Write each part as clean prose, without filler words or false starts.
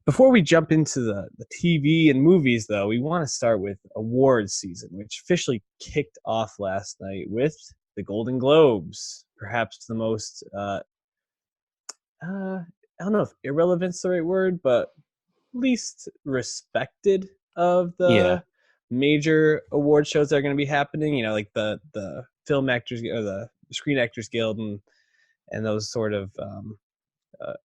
Before we jump into the TV and movies, though, we want to start with awards season, which officially kicked off last night with the Golden Globes. Perhaps the most, I don't know if irrelevant's the right word, but least respected of Yeah. the major award shows that are going to be happening. You know, like the Film Actors or the Screen Actors Guild and those sort of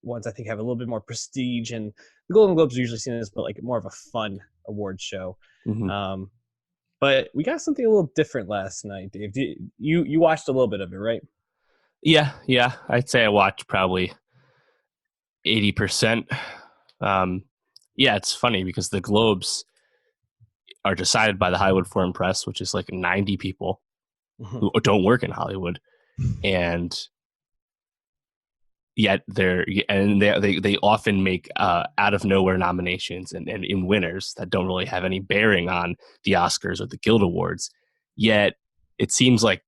ones I think have a little bit more prestige. And the Golden Globes are usually seen as like more of a fun award show. hmm Um, but we got something a little different last night, Dave. You watched a little bit of it, right? Yeah, yeah. I'd say I watched probably 80%. Um, yeah, it's funny because the Globes are decided by the Hollywood Foreign Press, which is like 90 people who don't work in Hollywood. And yet they often make out of nowhere nominations and in winners that don't really have any bearing on the Oscars or the Guild Awards. Yet it seems like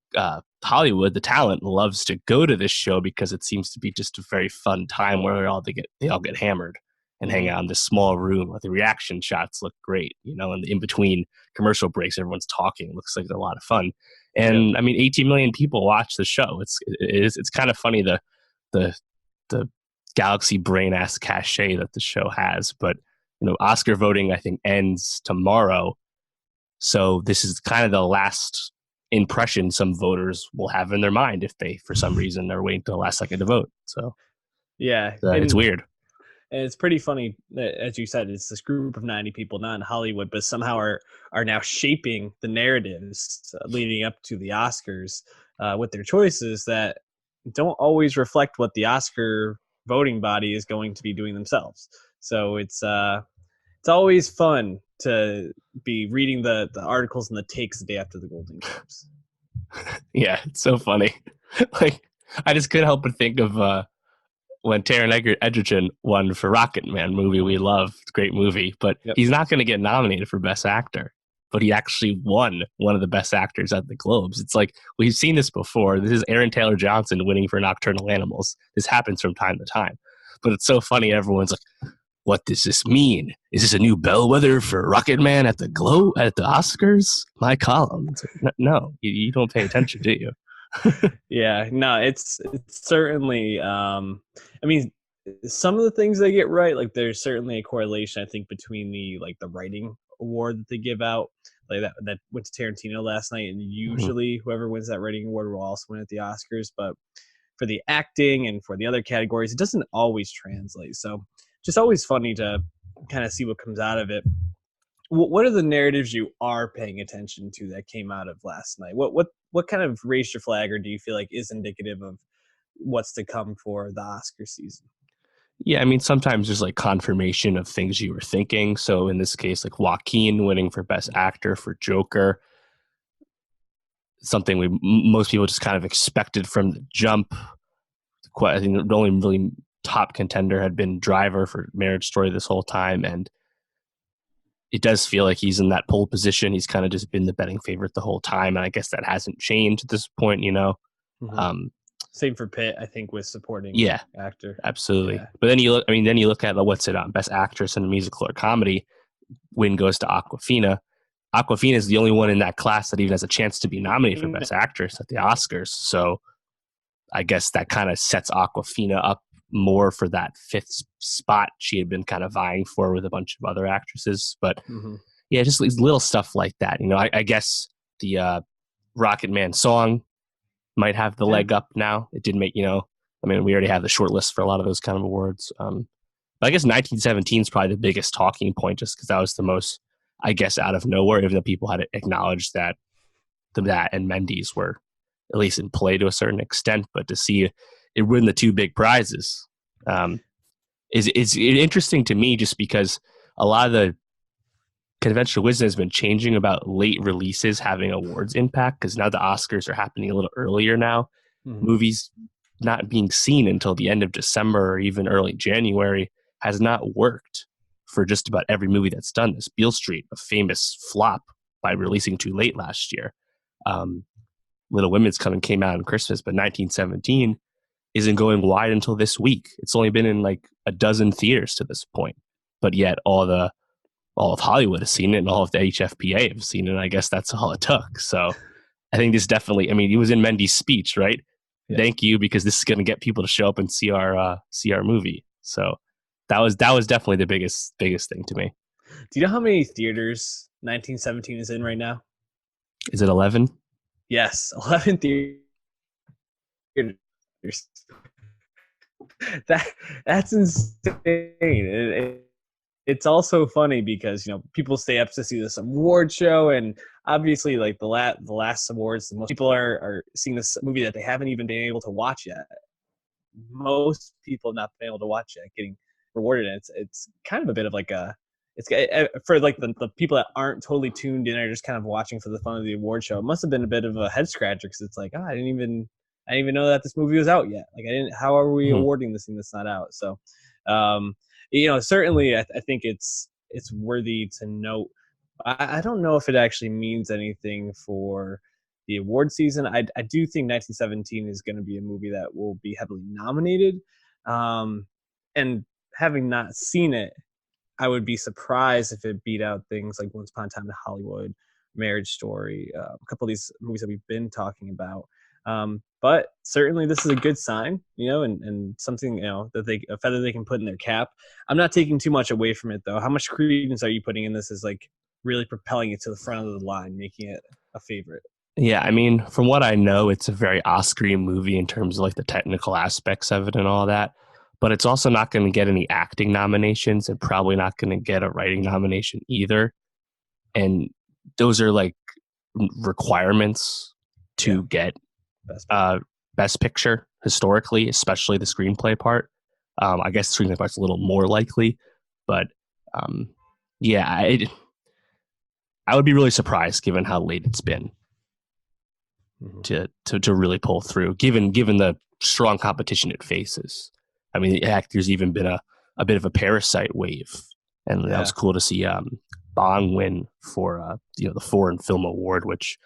Hollywood, the talent, loves to go to this show because it seems to be just a very fun time where they all get hammered and hang out in this small room. Where the reaction shots look great, and in between commercial breaks, everyone's talking. It looks like a lot of fun. Yep. And I mean, 18 million people watch the show. It's kind of funny the the galaxy brain ass cachet that the show has. But Oscar voting I think ends tomorrow, so this is kind of the last impression some voters will have in their mind if they, for some reason, are waiting till the last second to vote. So Yeah, it's weird. and it's pretty funny that, as you said, it's this group of 90 people, not in Hollywood, but somehow are now shaping the narratives leading up to the Oscars with their choices that don't always reflect what the Oscar voting body is going to be doing themselves. So it's always fun to be reading the articles and the takes the day after the Golden Globes. Yeah, it's so funny. Like, I just couldn't help but think of when Taron Egerton won for Rocket Man, movie we love, great movie, but Yep. he's not going to get nominated for Best Actor. But he actually won one of the Best Actors at the Globes. It's like, we've seen this before. This is Aaron Taylor Johnson winning for Nocturnal Animals. This happens from time to time. But it's so funny. Everyone's like, what does this mean? Is this a new bellwether for Rocket Man at the Oscars? My column. It's like, no, you don't pay attention, do you? Yeah, no, it's certainly. I mean, some of the things they get right, like there's certainly a correlation, I think, between the writing award that they give out, like that went to Tarantino last night, and Mhm. usually whoever wins that writing award will also win at the Oscars. But for the acting and for the other categories, it doesn't always translate. So just always funny to kind of see what comes out of it. What are the narratives you are paying attention to that came out of last night? What kind of raised your flag, or do you feel like is indicative of what's to come for the Oscar season? Yeah, I mean, sometimes there's like confirmation of things you were thinking. So in this case, like Joaquin winning for Best Actor for Joker, something most people just kind of expected from the jump. I think the only really top contender had been Driver for Marriage Story this whole time, and it does feel like he's in that pole position. He's kind of just been the betting favorite the whole time, and I guess that hasn't changed at this point. Mm-hmm. Um, Same for Pitt, I think, with supporting yeah, actor. absolutely. Yeah. But then you look at what's it on Best Actress in a Musical or Comedy. Win goes to Aquafina. Aquafina is the only one in that class that even has a chance to be nominated for Best Actress at the Oscars. So I guess that kind of sets Aquafina up more for that fifth spot she had been kind of vying for with a bunch of other actresses. But Mm-hmm. yeah, just these little stuff like that. I guess the Rocket Man song might have the Yeah. leg up now. It did make, I mean, we already have the short list for a lot of those kind of awards. But I guess 1917 is probably the biggest talking point just because that was the most, I guess, out of nowhere, even though people had acknowledged that and Mendes were at least in play to a certain extent. But to see it win the two big prizes is interesting to me just because a lot of the conventional wisdom has been changing about late releases having awards impact because now the Oscars are happening a little earlier now. Mm-hmm. Movies not being seen until the end of December or even early January has not worked for just about every movie that's done this. Beale Street, a famous flop by releasing too late last year. Little Women's Coming came out on Christmas, but 1917 isn't going wide until this week. It's only been in like a dozen theaters to this point. but yet all of Hollywood has seen it and all of the HFPA have seen it. And I guess that's all it took. So I think this definitely, I mean, he was in Mendy's speech, right? Yeah. Thank you, because this is going to get people to show up and see our movie. So that was definitely the biggest thing to me. Do you know how many theaters 1917 is in right now? Is it 11? Yes, 11 theaters. That that's insane. It's also funny because people stay up to see this award show, and obviously like the last awards, most people are seeing this movie that they haven't even been able to watch yet. Most people have not been able to watch it getting rewarded. And it's kind of a bit of like a it's for like the people that aren't totally tuned in or just kind of watching for the fun of the award show. It must have been a bit of a head scratcher because it's like, oh, I didn't even know that this movie was out yet. Like I didn't. How are we Mm-hmm. awarding this thing that's not out? So, certainly I think it's worthy to note. I don't know if it actually means anything for the award season. I do think 1917 is going to be a movie that will be heavily nominated. And having not seen it, I would be surprised if it beat out things like Once Upon a Time in Hollywood, Marriage Story, a couple of these movies that we've been talking about. But certainly this is a good sign, and something, that a feather they can put in their cap. I'm not taking too much away from it though. How much credence are you putting in this as like really propelling it to the front of the line, making it a favorite? Yeah, I mean, from what I know, it's a very Oscar-y movie in terms of like the technical aspects of it and all that. But it's also not going to get any acting nominations and probably not going to get a writing nomination either. And those are like requirements Yeah, to get best best picture historically, especially the screenplay part. I guess the screenplay part's a little more likely, but um, yeah, I would be really surprised given how late it's been Mm-hmm. to really pull through, given the strong competition it faces. I mean, heck, there's even been a bit of a Parasite wave, and that was Yeah. cool to see Bong win for the Foreign Film Award, which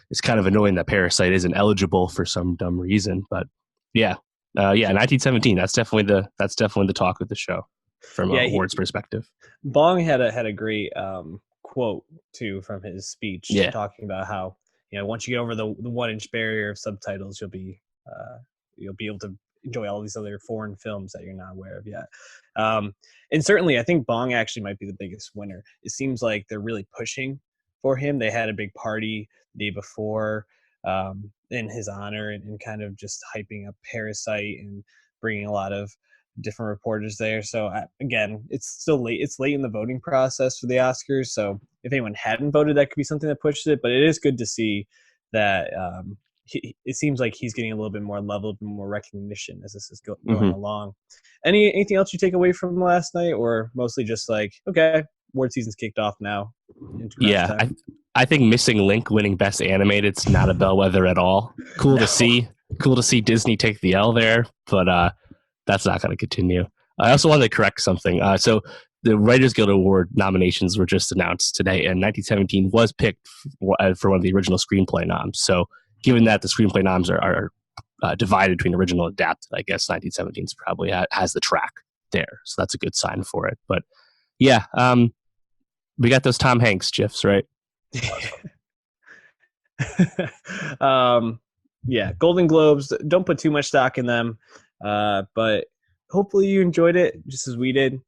is kind of annoying that Parasite isn't eligible for some dumb reason. But yeah, 1917. That's definitely the talk of the show from a Yeah, awards perspective. Bong had a great quote too from his speech Yeah. talking about how once you get over the 1 inch barrier of subtitles, you'll be able to enjoy all these other foreign films that you're not aware of yet. Um, and certainly, I think Bong actually might be the biggest winner. It seems like they're really pushing for him. They had a big party the day before in his honor, and kind of just hyping up Parasite and bringing a lot of different reporters there. So again, it's still late. It's late in the voting process for the Oscars. So if anyone hadn't voted, that could be something that pushed it. But it is good to see that it seems like he's getting a little bit more level, more recognition as this is going Mm-hmm. along. Anything else you take away from last night, or mostly just like, okay, award season's kicked off now into crunch Yeah, time? I think Missing Link winning Best Animated's not a bellwether at all. Cool No. to see. Cool to see Disney take the L there, but that's not going to continue. I also wanted to correct something. So the Writers Guild Award nominations were just announced today, and 1917 was picked for one of the original screenplay noms. So given that the screenplay noms are divided between original and adapted, I guess 1917 probably has the track there. So that's a good sign for it. But yeah, we got those Tom Hanks gifs, right? Yeah, Golden Globes. Don't put too much stock in them, but hopefully you enjoyed it just as we did.